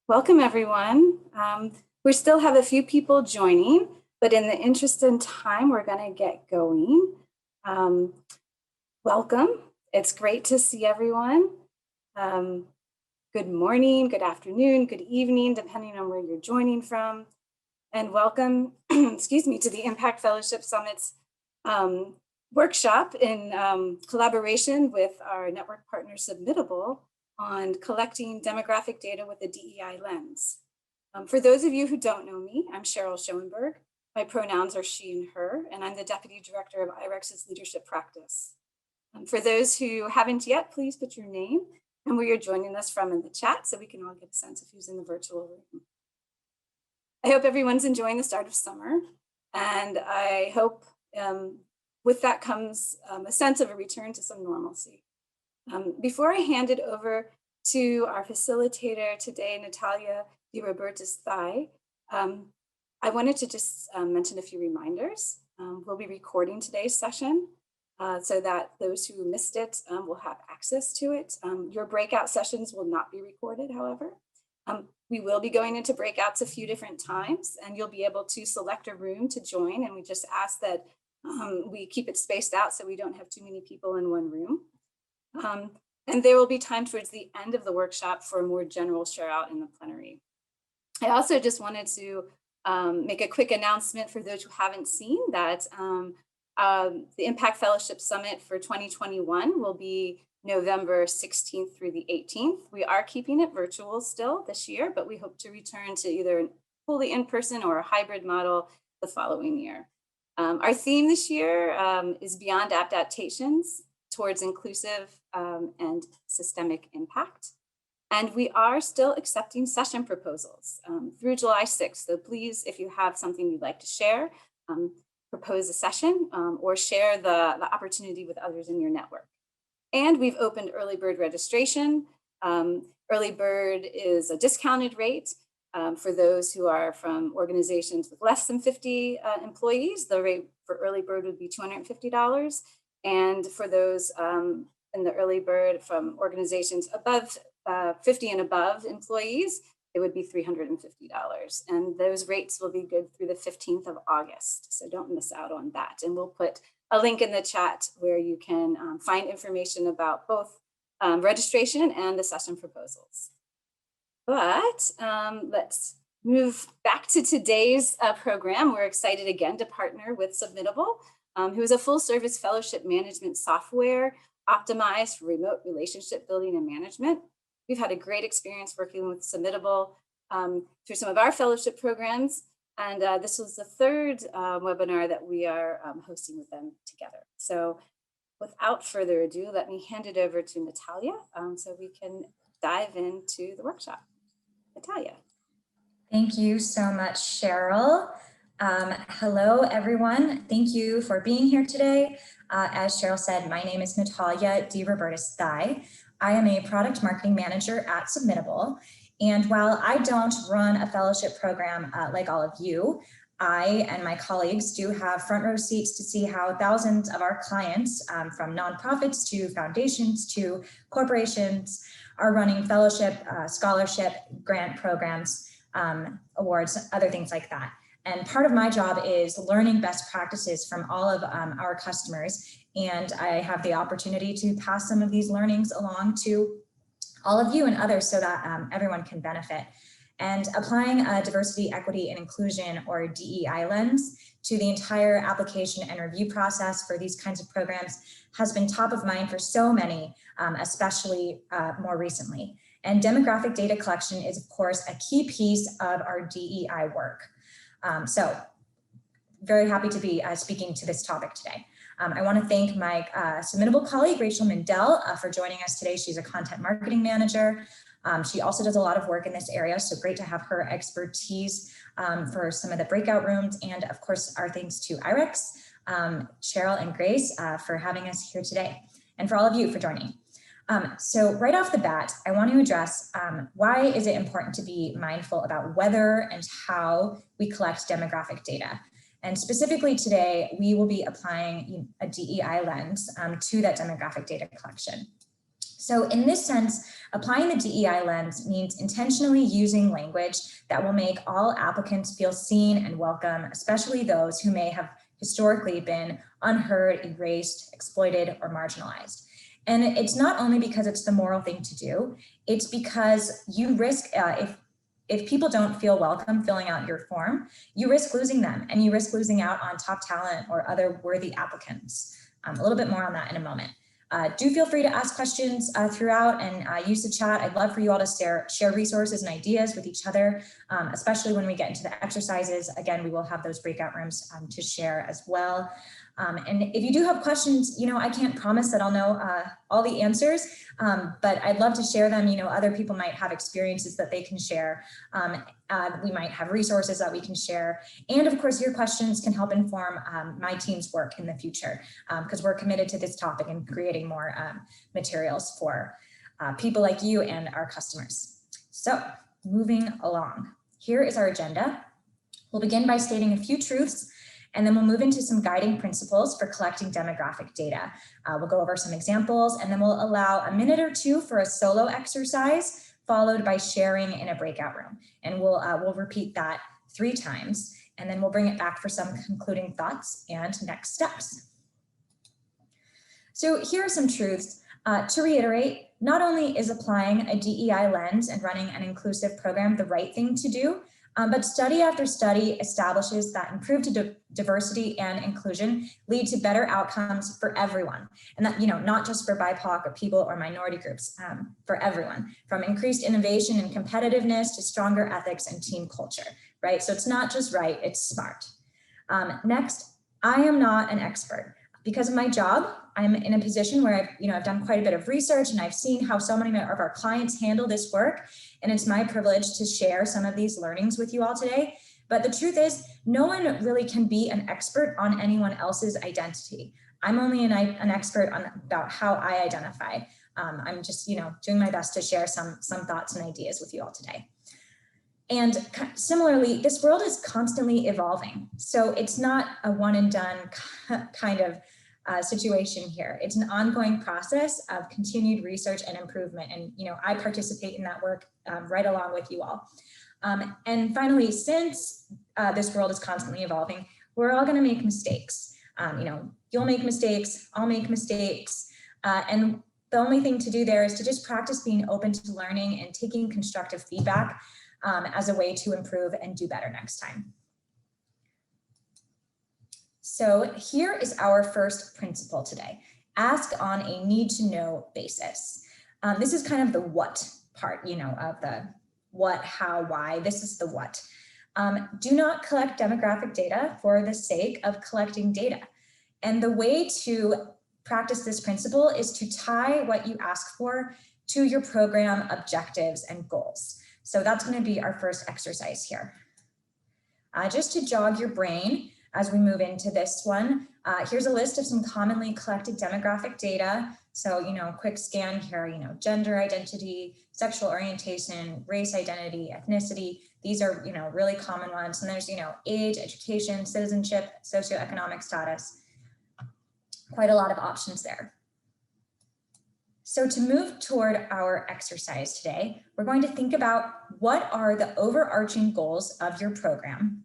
Welcome, everyone. We still have a few people joining, but in the interest of time, we're going to get going. Welcome. It's great to see everyone. Good morning, good afternoon, good evening, depending on where you're joining from. And welcome, excuse me, to the Impact Fellowship Summit's workshop in collaboration with our network partner Submittable on collecting demographic data with a DEI lens. For those of you who don't know me, I'm Cheryl Schoenberg. My pronouns are she and her, and I'm the Deputy Director of IREX's Leadership Practice. For those who haven't yet, please put your name and where you're joining us from in the chat so we can all get a sense of who's in the virtual room. I hope everyone's enjoying the start of summer, and I hope with that comes a sense of a return to some normalcy. Before I hand it over to our facilitator today, Natalia DiRobertis-Thai, I wanted to just mention a few reminders. We'll be recording today's session so that those who missed it will have access to it. Your breakout sessions will not be recorded, however. We will be going into breakouts a few different times, and you'll be able to select a room to join, and we just ask that we keep it spaced out so we don't have too many people in one room. And there will be time towards the end of the workshop for a more general share out in the plenary. I also just wanted to make a quick announcement for those who haven't seen that the Impact Fellowship Summit for 2021 will be November 16th through the 18th. We are keeping it virtual still this year, but we hope to return to either fully in-person or a hybrid model the following year. Our theme this year is Beyond Adaptations towards Inclusive and Systemic Impact. And we are still accepting session proposals through July 6th. So please, if you have something you'd like to share, propose a session or share the opportunity with others in your network. And we've opened early bird registration. Early bird is a discounted rate for those who are from organizations with less than 50 employees. The rate for early bird would be $250. And for those in the early bird from organizations above 50 and above employees, it would be $350. And those rates will be good through the 15th of August. So don't miss out on that. And we'll put a link in the chat where you can find information about both registration and the session proposals. But let's move back to today's program. We're excited again to partner with Submittable, who is a full service fellowship management software optimized for remote relationship building and management. We've had a great experience working with Submittable through some of our fellowship programs. And this was the third webinar that we are hosting with them together. So without further ado, let me hand it over to Natalia so we can dive into the workshop. Natalia. Thank you so much, Cheryl. Hello, everyone. Thank you for being here today. As Cheryl said, my name is Natalia DiRobertis-Thai. I am a product marketing manager at Submittable. And while I don't run a fellowship program like all of you, I and my colleagues do have front row seats to see how thousands of our clients, from nonprofits to foundations to corporations, are running fellowship, scholarship, grant programs, awards, other things like that. And part of my job is learning best practices from all of our customers. And I have the opportunity to pass some of these learnings along to all of you and others so that everyone can benefit. And applying a diversity, equity, and inclusion, or DEI lens to the entire application and review process for these kinds of programs has been top of mind for so many, especially more recently. And demographic data collection is, of course, a key piece of our DEI work. So very happy to be speaking to this topic today. I want to thank my Submittable colleague, Rachel Mindell, for joining us today. She's a content marketing manager. She also does a lot of work in this area, so great to have her expertise for some of the breakout rooms. And of course, our thanks to IREX, Cheryl and Grace for having us here today, and for all of you for joining. So right off the bat, I want to address why is it important to be mindful about whether and how we collect demographic data. And specifically today, we will be applying a DEI lens to that demographic data collection. So in this sense, applying the DEI lens means intentionally using language that will make all applicants feel seen and welcome, especially those who may have historically been unheard, erased, exploited, or marginalized. And it's not only because it's the moral thing to do, it's because you risk, if people don't feel welcome filling out your form, you risk losing them, and you risk losing out on top talent or other worthy applicants. A little bit more on that in a moment. Do feel free to ask questions throughout and use the chat. I'd love for you all to share resources and ideas with each other, especially when we get into the exercises. Again, we will have those breakout rooms to share as well. And if you do have questions, I can't promise that I'll know all the answers, but I'd love to share them. Other people might have experiences that they can share. We might have resources that we can share. And of course, your questions can help inform my team's work in the future, because we're committed to this topic and creating more materials for people like you and our customers. So moving along, here is our agenda. We'll begin by stating a few truths, and then we'll move into some guiding principles for collecting demographic data. We'll go over some examples, and then we'll allow a minute or two for a solo exercise, followed by sharing in a breakout room. And we'll repeat that 3 times, and then we'll bring it back for some concluding thoughts and next steps. So here are some truths. To reiterate, not only is applying a DEI lens and running an inclusive program the right thing to do, but study after study establishes that improved diversity and inclusion lead to better outcomes for everyone. And that, not just for BIPOC or people or minority groups, for everyone, from increased innovation and competitiveness to stronger ethics and team culture, right? So it's not just right, it's smart. Next, I am not an expert. Because of my job, I'm in a position where I've done quite a bit of research, and I've seen how so many of our clients handle this work. And it's my privilege to share some of these learnings with you all today. But the truth is, no one really can be an expert on anyone else's identity. I'm only an expert about how I identify. I'm just, doing my best to share some thoughts and ideas with you all today. And similarly, this world is constantly evolving. So it's not a one and done kind of situation here. It's an ongoing process of continued research and improvement. And, I participate in that work right along with you all. And finally, since this world is constantly evolving, we're all going to make mistakes. You'll make mistakes, I'll make mistakes. And the only thing to do there is to just practice being open to learning and taking constructive feedback as a way to improve and do better next time. So here is our first principle today. Ask on a need to know basis. This is kind of the what part, of the what, how, why. This is the what. Do not collect demographic data for the sake of collecting data. And the way to practice this principle is to tie what you ask for to your program objectives and goals. So that's going to be our first exercise here. Just to jog your brain as we move into this one, here's a list of some commonly collected demographic data. So, quick scan here, gender identity, sexual orientation, race identity, ethnicity. These are, really common ones. And there's, age, education, citizenship, socioeconomic status. Quite a lot of options there. So to move toward our exercise today, we're going to think about what are the overarching goals of your program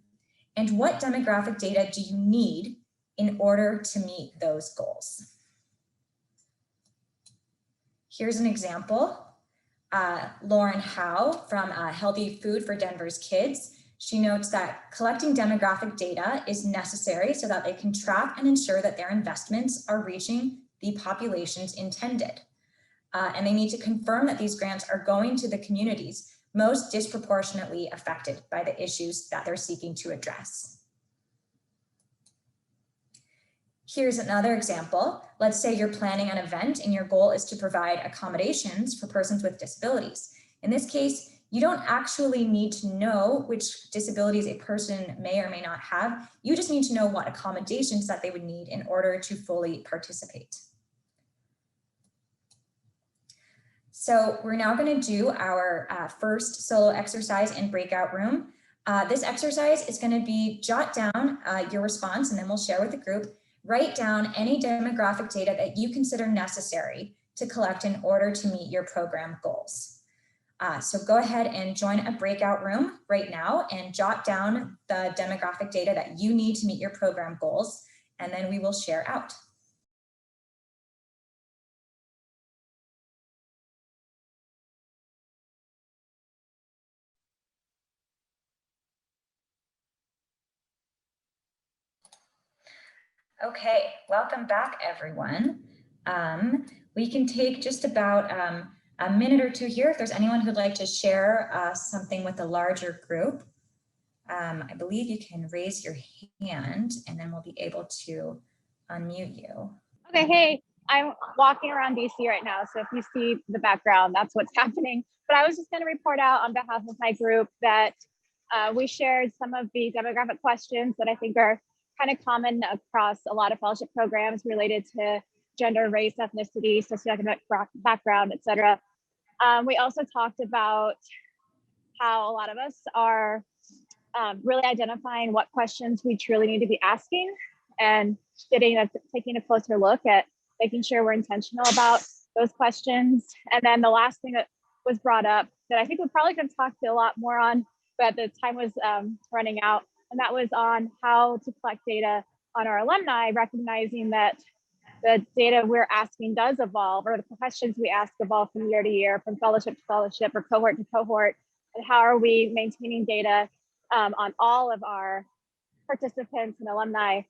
and what demographic data do you need in order to meet those goals. Here's an example. Lauren Howe from Healthy Food for Denver's Kids. She notes that collecting demographic data is necessary so that they can track and ensure that their investments are reaching the populations intended. And they need to confirm that these grants are going to the communities most disproportionately affected by the issues that they're seeking to address. Here's another example. Let's say you're planning an event and your goal is to provide accommodations for persons with disabilities. In this case, you don't actually need to know which disabilities a person may or may not have. You just need to know what accommodations that they would need in order to fully participate. So we're now going to do our first solo exercise in breakout room. This exercise is going to be jot down your response, and then we'll share with the group. Write down any demographic data that you consider necessary to collect in order to meet your program goals. So go ahead and join a breakout room right now and jot down the demographic data that you need to meet your program goals, and then we will share out. Okay, welcome back, everyone. We can take just about a minute or two here if there's anyone who'd like to share something with a larger group. I believe you can raise your hand and then we'll be able to unmute you. Okay, hey, I'm walking around DC right now, so if you see the background, that's what's happening. But I was just going to report out on behalf of my group that we shared some of the demographic questions that I think are kind of common across a lot of fellowship programs related to gender, race, ethnicity, socioeconomic background, et cetera. We also talked about how a lot of us are really identifying what questions we truly need to be asking and taking a closer look at making sure we're intentional about those questions. And then the last thing that was brought up that I think we probably could have talked a lot more on, but the time was running out, and that was on how to collect data on our alumni, recognizing that the data we're asking does evolve, or the questions we ask evolve from year to year, from fellowship to fellowship, or cohort to cohort. And how are we maintaining data on all of our participants and alumni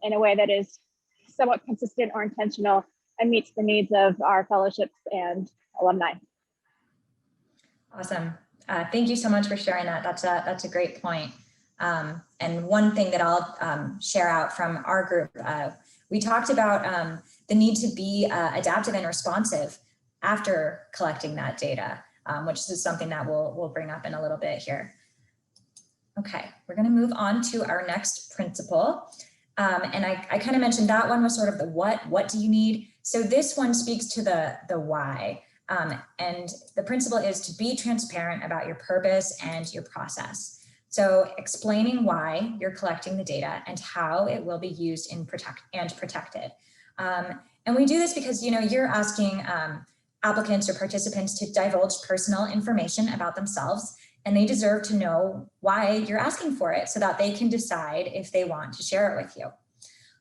in a way that is somewhat consistent or intentional and meets the needs of our fellowships and alumni. Awesome. Thank you so much for sharing that. That's a great point. And one thing that I'll share out from our group, we talked about the need to be adaptive and responsive after collecting that data, which is something that we'll bring up in a little bit here. Okay, we're going to move on to our next principle. And I kind of mentioned that one was sort of the what do you need? So this one speaks to the why. And the principle is to be transparent about your purpose and your process. So explaining why you're collecting the data and how it will be used and protected. And we do this because, you're asking applicants or participants to divulge personal information about themselves, and they deserve to know why you're asking for it so that they can decide if they want to share it with you.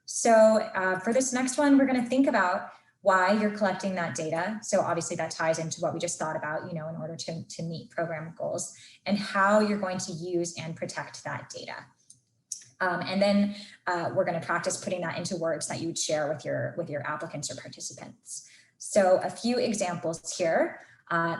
So for this next one, we're going to think about why you're collecting that data. So obviously that ties into what we just thought about, in order to meet program goals, and how you're going to use and protect that data. And then we're going to practice putting that into words that you would share with your applicants or participants. So a few examples here.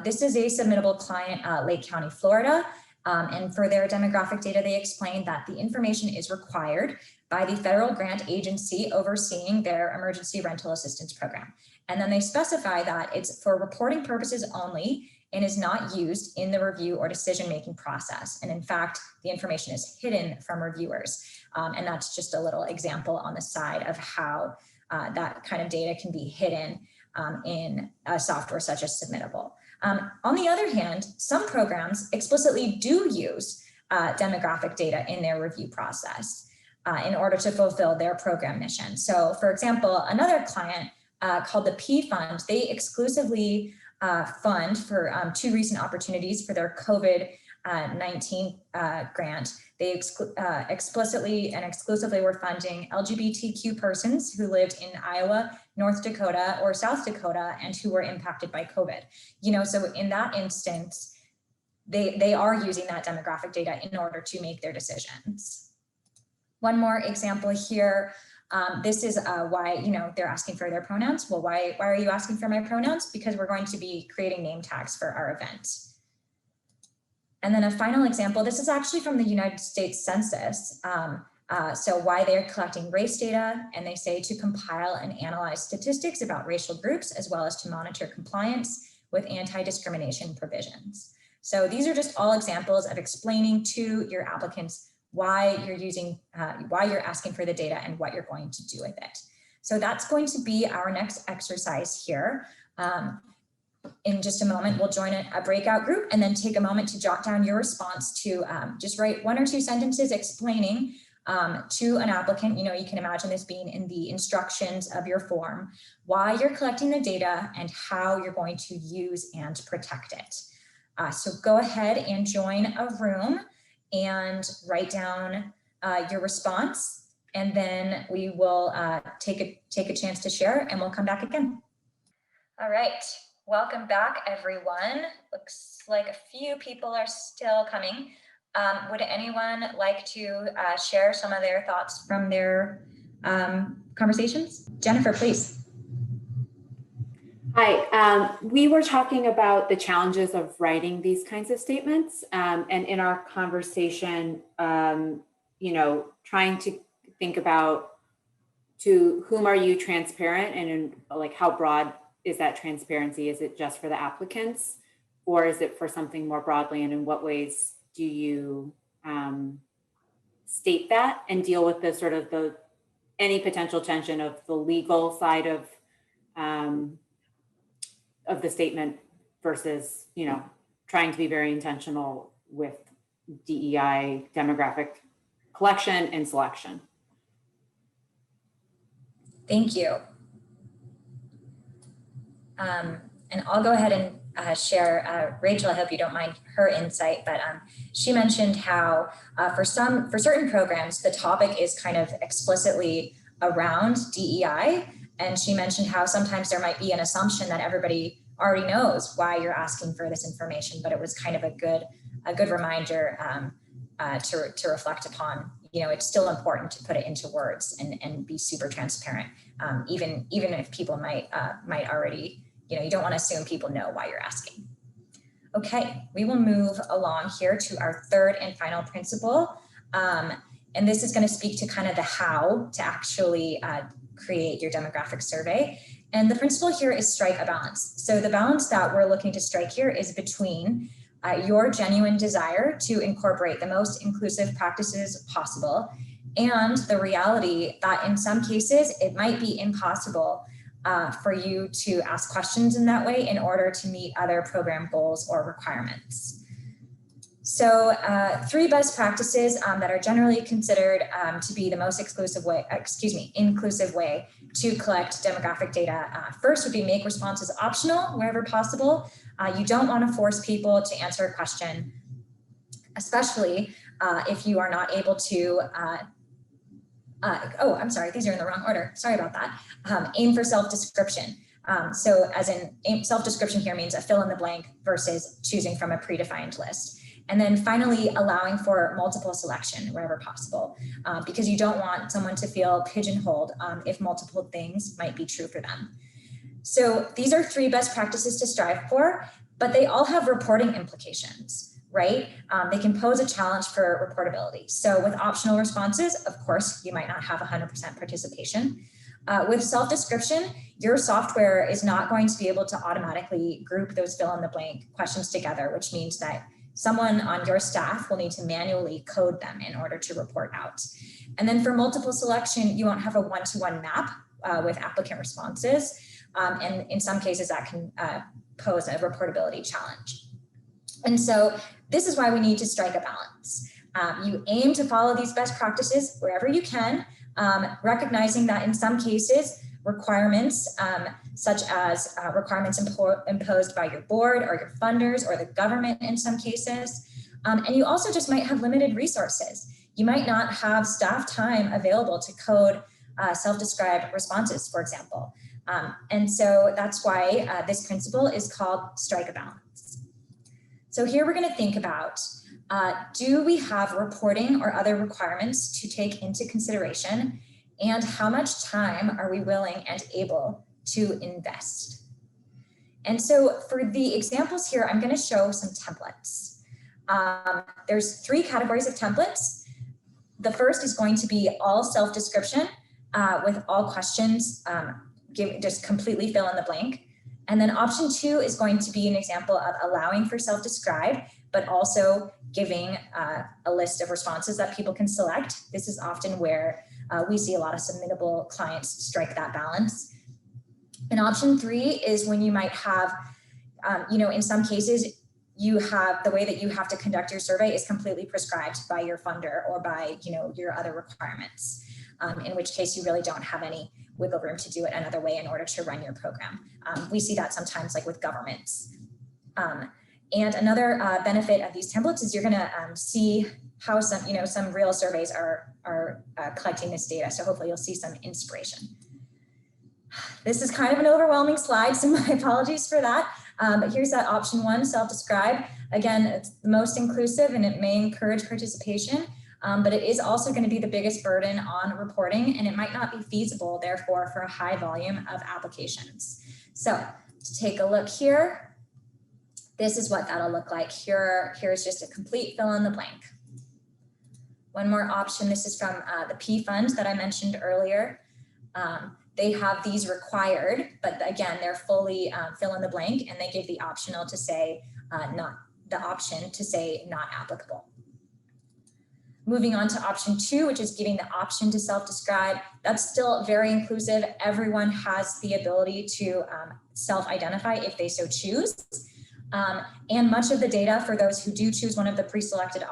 This is a submittable client, Lake County, Florida. And for their demographic data, they explained that the information is required by the federal grant agency overseeing their emergency rental assistance program. And then they specify that it's for reporting purposes only and is not used in the review or decision-making process. And in fact, the information is hidden from reviewers. And that's just a little example on the side of how that kind of data can be hidden in a software such as Submittable. On the other hand, some programs explicitly do use demographic data in their review process in order to fulfill their program mission. So for example, another client called the P Fund, they exclusively fund for 2 recent opportunities for their COVID-19 grant. They explicitly and exclusively were funding LGBTQ persons who lived in Iowa, North Dakota, or South Dakota, and who were impacted by COVID. So in that instance, they are using that demographic data in order to make their decisions. One more example here. This is why, they're asking for their pronouns. Well, why are you asking for my pronouns? Because we're going to be creating name tags for our event. And then a final example, this is actually from the United States Census. So why they're collecting race data, and they say to compile and analyze statistics about racial groups, as well as to monitor compliance with anti-discrimination provisions. So these are just all examples of explaining to your applicants why you're asking for the data and what you're going to do with it. So that's going to be our next exercise here. In just a moment, we'll join a breakout group and then take a moment to jot down your response to just write 1 or 2 sentences explaining to an applicant. You know, you can imagine this being in the instructions of your form, why you're collecting the data and how you're going to use and protect it. So go ahead and join a room and write down your response, and then we will take a chance to share, and we'll come back again. All right, welcome back, everyone. Looks like a few people are still coming. Would anyone like to share some of their thoughts from their conversations? Jennifer, please. Hi, we were talking about the challenges of writing these kinds of statements, and in our conversation, you know, trying to think about to whom are you transparent, and like how broad is that transparency? Is it just for the applicants, or is it for something more broadly? And in what ways do you state that and deal with the sort of any potential tension of the legal side of the statement versus, you know, trying to be very intentional with DEI demographic collection and selection? Thank you. And I'll go ahead and share, Rachel, I hope you don't mind her insight, but she mentioned how for certain programs, the topic is kind of explicitly around DEI. And she mentioned how sometimes there might be an assumption that everybody already knows why you're asking for this information, but it was kind of a good reminder to reflect upon. You know, it's still important to put it into words and be super transparent, even if people might already, you know, you don't want to assume people know why you're asking. Okay, we will move along here to our third and final principle. And this is going to speak to kind of the how to actually create your demographic survey. And the principle here is strike a balance. So the balance that we're looking to strike here is between your genuine desire to incorporate the most inclusive practices possible and the reality that in some cases it might be impossible for you to ask questions in that way in order to meet other program goals or requirements. So 3 best practices that are generally considered to be the most inclusive way to collect demographic data. First would be make responses optional wherever possible. You don't want to force people to answer a question, especially if you are not able to, oh, I'm sorry, these are in the wrong order. Sorry about that. Aim for self-description. So as in self-description here means a fill in the blank versus choosing from a predefined list. And then finally, allowing for multiple selection wherever possible, because you don't want someone to feel pigeonholed if multiple things might be true for them. So these are 3 best practices to strive for, but they all have reporting implications, right? They can pose a challenge for reportability. So with optional responses, of course, you might not have 100% participation. With self-description, your software is not going to be able to automatically group those fill in the blank questions together, which means that someone on your staff will need to manually code them in order to report out. And then for multiple selection, you won't have a one-to-one map with applicant responses. And in some cases that can pose a reportability challenge. And so this is why we need to strike a balance. You aim to follow these best practices wherever you can, recognizing that in some cases, requirements such as requirements imposed by your board or your funders or the government in some cases. And you also just might have limited resources. You might not have staff time available to code self-describe responses, for example. And so that's why this principle is called strike a balance. So here we're going to think about, do we have reporting or other requirements to take into consideration, and how much time are we willing and able to invest? And so for the examples here, I'm going to show some templates. There's 3 categories of templates. The first is going to be all self-description with all questions, just completely fill in the blank. And then option 2 is going to be an example of allowing for self-describe, but also giving a list of responses that people can select. This is often where we see a lot of submittable clients strike that balance. And option 3 is when you might have, in some cases, the way that you have to conduct your survey is completely prescribed by your funder or by, your other requirements, in which case you really don't have any wiggle room to do it another way in order to run your program. We see that sometimes like with governments. And another benefit of these templates is you're going to see how some real surveys are collecting this data. So hopefully you'll see some inspiration. This is kind of an overwhelming slide, so my apologies for that. But here's that option 1, self-describe. Again, it's the most inclusive and it may encourage participation, but it is also going to be the biggest burden on reporting, and it might not be feasible, therefore, for a high volume of applications. So to take a look here, this is what that'll look like. Here's just a complete fill in the blank. One more option, this is from the P fund that I mentioned earlier. They have these required, but again, they're fully fill in the blank, and they give the optional to say not applicable. Moving on to option 2, which is giving the option to self-describe. That's still very inclusive. Everyone has the ability to self-identify if they so choose. And much of the data for those who do choose one of the pre-selected,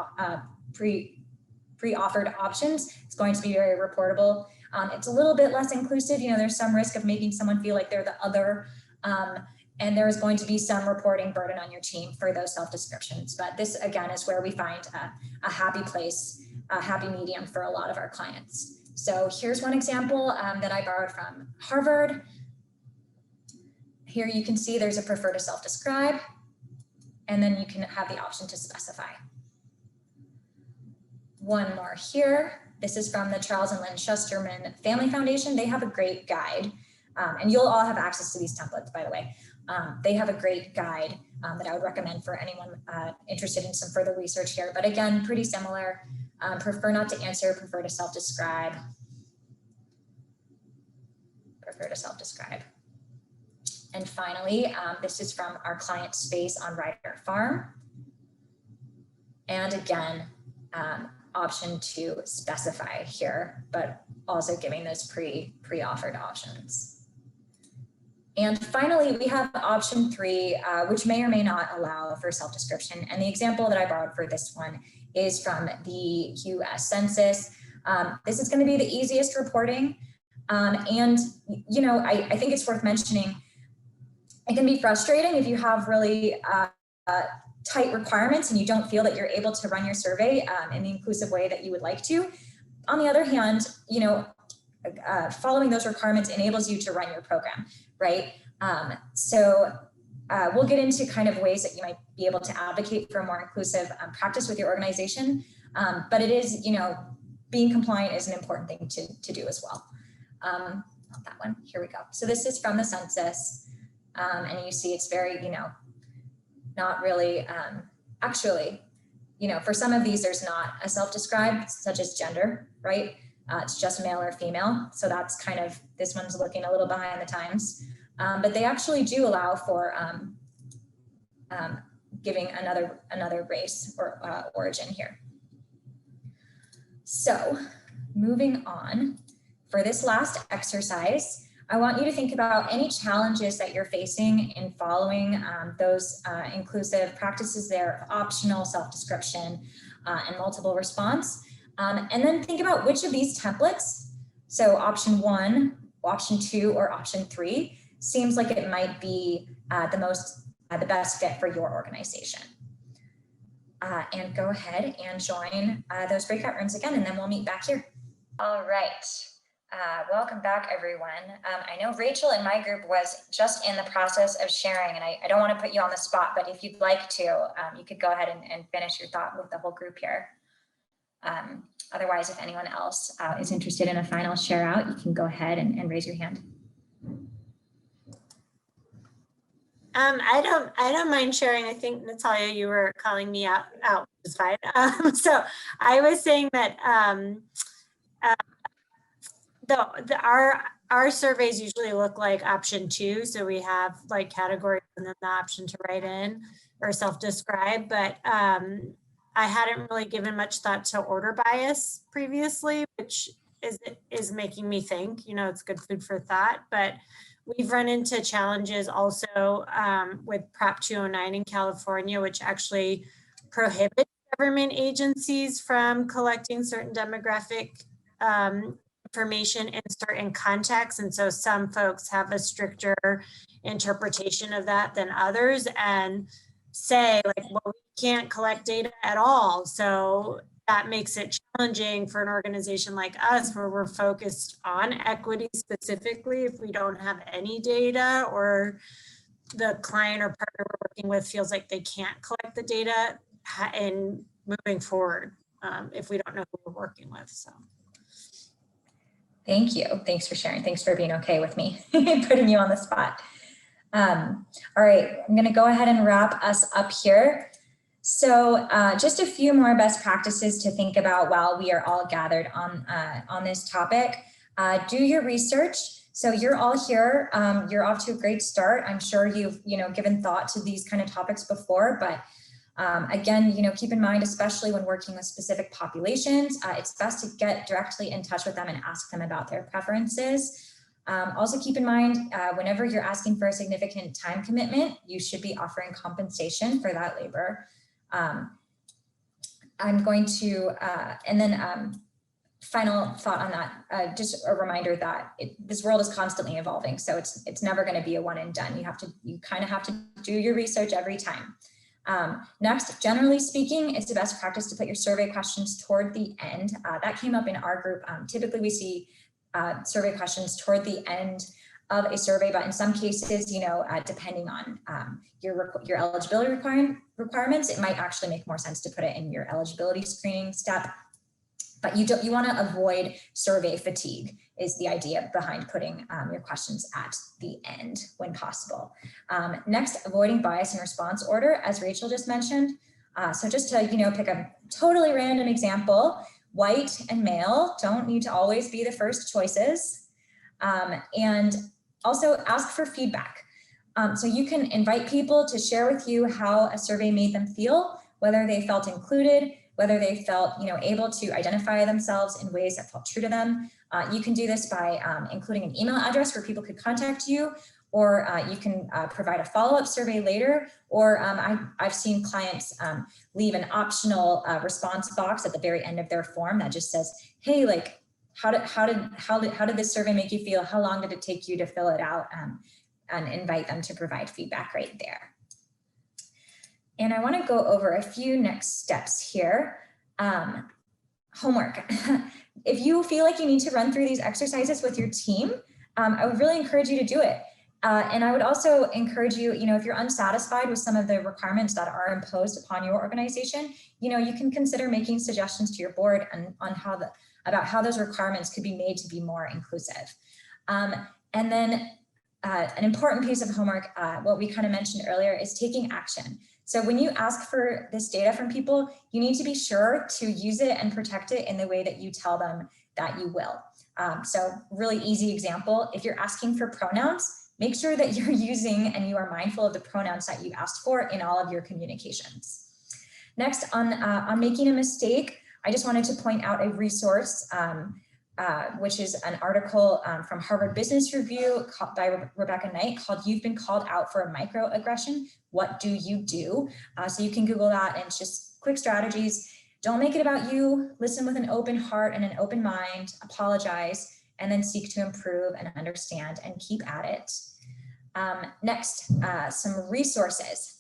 pre-offered options, it's going to be very reportable. It's a little bit less inclusive. There's some risk of making someone feel like they're the other, and there's going to be some reporting burden on your team for those self-descriptions. But this, again, is where we find a happy place, a happy medium for a lot of our clients. So here's one example that I borrowed from Harvard. Here you can see there's a prefer to self-describe, and then you can have the option to specify. One more here. This is from the Charles and Lynn Shusterman Family Foundation. They have a great guide, and you'll all have access to these templates, by the way. They have a great guide that I would recommend for anyone interested in some further research here. But again, pretty similar. Prefer not to answer, prefer to self-describe. Prefer to self-describe. And finally, this is from our client Space on Ryder Farm. And again, option to specify here, but also giving those pre-offered options. And finally, we have option 3, which may or may not allow for self-description. And the example that I borrowed for this one is from the US Census. This is going to be the easiest reporting. And, I think it's worth mentioning, it can be frustrating if you have really tight requirements and you don't feel that you're able to run your survey in the inclusive way that you would like to. On the other hand, following those requirements enables you to run your program, right? So we'll get into kind of ways that you might be able to advocate for a more inclusive practice with your organization. But it is, being compliant is an important thing to do as well. Not that one, here we go. So this is from the census. And you see it's very, not really, actually, for some of these, there's not a self-described, such as gender, right? It's just male or female. So that's kind of, this one's looking a little behind the times. But they actually do allow for giving another race or origin here. So moving on, for this last exercise, I want you to think about any challenges that you're facing in following those inclusive practices there, optional self-description and multiple response. And then think about which of these templates, so option 1, option 2, or option 3, seems like it might be the best fit for your organization. And go ahead and join those breakout rooms again, and then we'll meet back here. All right. Welcome back, everyone. I know Rachel in my group was just in the process of sharing, and I don't want to put you on the spot, but if you'd like to, you could go ahead and finish your thought with the whole group here. Otherwise, if anyone else is interested in a final share out, you can go ahead and raise your hand. I don't mind sharing. I think, Natalia, you were calling me out, which is fine. So I was saying that our surveys usually look like option 2. So we have like categories and then the option to write in or self-describe, but I hadn't really given much thought to order bias previously, which is making me think, you know, it's good food for thought. But we've run into challenges also with Prop 209 in California, which actually prohibits government agencies from collecting certain demographic information in certain contexts. And so some folks have a stricter interpretation of that than others and say like, well, we can't collect data at all. So that makes it challenging for an organization like us where we're focused on equity specifically if we don't have any data, or the client or partner we're working with feels like they can't collect the data in moving forward if we don't know who we're working with. So. Thank you. Thanks for sharing. Thanks for being okay with me putting you on the spot. All right, I'm going to go ahead and wrap us up here. So just a few more best practices to think about while we are all gathered on this topic. Do your research. So you're all here. You're off to a great start. I'm sure you've given thought to these kind of topics before, but again, keep in mind, especially when working with specific populations, it's best to get directly in touch with them and ask them about their preferences. Also keep in mind, whenever you're asking for a significant time commitment, you should be offering compensation for that labor. I'm going to, and then final thought on that, just a reminder that this world is constantly evolving. So it's never going to be a one and done. You kind of have to do your research every time. Next, generally speaking, it's the best practice to put your survey questions toward the end. That came up in our group. Typically we see survey questions toward the end of a survey, but in some cases, depending on your eligibility requirements, it might actually make more sense to put it in your eligibility screening step. But you want to avoid survey fatigue is the idea behind putting your questions at the end when possible. Next, avoiding bias in response order, as Rachel just mentioned. So just to pick a totally random example, white and male don't need to always be the first choices. And also ask for feedback. So you can invite people to share with you how a survey made them feel, whether they felt included, whether they felt able to identify themselves in ways that felt true to them. You can do this by including an email address where people could contact you, or you can provide a follow-up survey later, or I've seen clients leave an optional response box at the very end of their form that just says, hey, like, how did this survey make you feel? How long did it take you to fill it out? And invite them to provide feedback right there. And I want to go over a few next steps here. Homework. If you feel like you need to run through these exercises with your team, I would really encourage you to do it. And I would also encourage you, if you're unsatisfied with some of the requirements that are imposed upon your organization, you can consider making suggestions to your board on about how those requirements could be made to be more inclusive. And then an important piece of homework, what we kind of mentioned earlier, is taking action. So when you ask for this data from people, you need to be sure to use it and protect it in the way that you tell them that you will. So really easy example, if you're asking for pronouns, make sure that you're using and you are mindful of the pronouns that you asked for in all of your communications. Next, on making a mistake, I just wanted to point out a resource, which is an article from Harvard Business Review by Rebecca Knight called "You've Been Called Out for a Microaggression. What do you do?" So you can Google that, and it's just quick strategies. Don't make it about you. Listen with an open heart and an open mind, apologize, and then seek to improve and understand and keep at it. Next, some resources.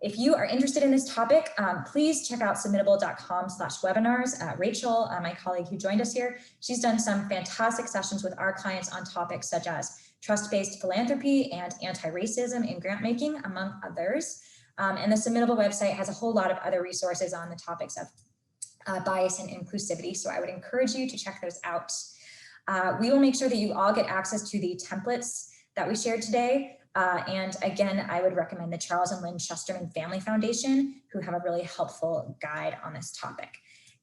If you are interested in this topic, please check out submittable.com/webinars. Rachel, my colleague who joined us here, she's done some fantastic sessions with our clients on topics such as trust-based philanthropy and anti-racism in grant making, among others. And the Submittable website has a whole lot of other resources on the topics of bias and inclusivity. So I would encourage you to check those out. We will make sure that you all get access to the templates that we shared today. And again, I would recommend the Charles and Lynn Chesterman Family Foundation, who have a really helpful guide on this topic.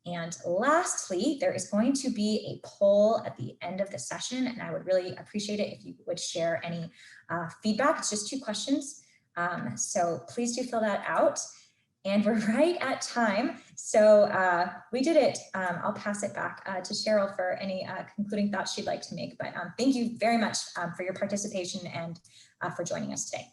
And lastly, there is going to be a poll at the end of the session, and I would really appreciate it if you would share any feedback. It's just 2 questions, so please do fill that out. And we're right at time. So we did it. I'll pass it back to Cheryl for any concluding thoughts she'd like to make. But thank you very much for your participation and for joining us today.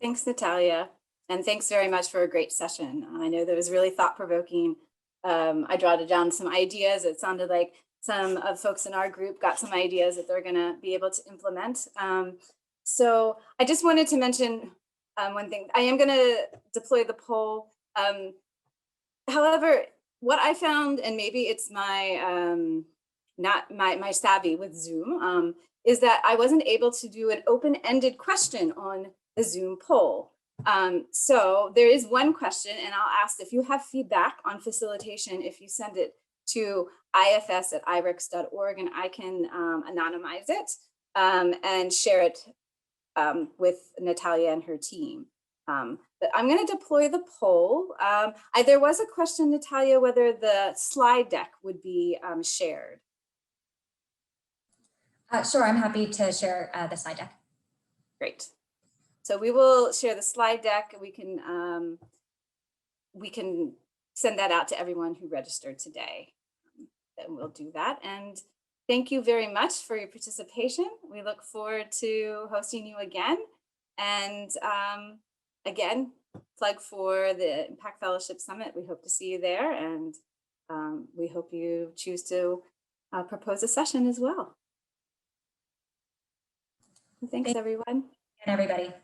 Thanks, Natalia. And thanks very much for a great session. I know that was really thought-provoking. I jotted down some ideas. It sounded like some of folks in our group got some ideas that they're gonna be able to implement. So I just wanted to mention one thing. I am gonna deploy the poll. However, what I found, and maybe it's my, not my savvy with Zoom, is that I wasn't able to do an open-ended question on the Zoom poll. So there is one question, and I'll ask if you have feedback on facilitation, if you send it to ifs@irex.org, and I can anonymize it and share it with Natalia and her team. But I'm going to deploy the poll. There was a question, Natalia, whether the slide deck would be shared. Sure, I'm happy to share the slide deck. Great. So we will share the slide deck. We can send that out to everyone who registered today. Then we'll do that. And thank you very much for your participation. We look forward to hosting you again. And again, plug for the Impact Fellowship Summit. We hope to see you there. And we hope you choose to propose a session as well. Thanks, everyone. And everybody.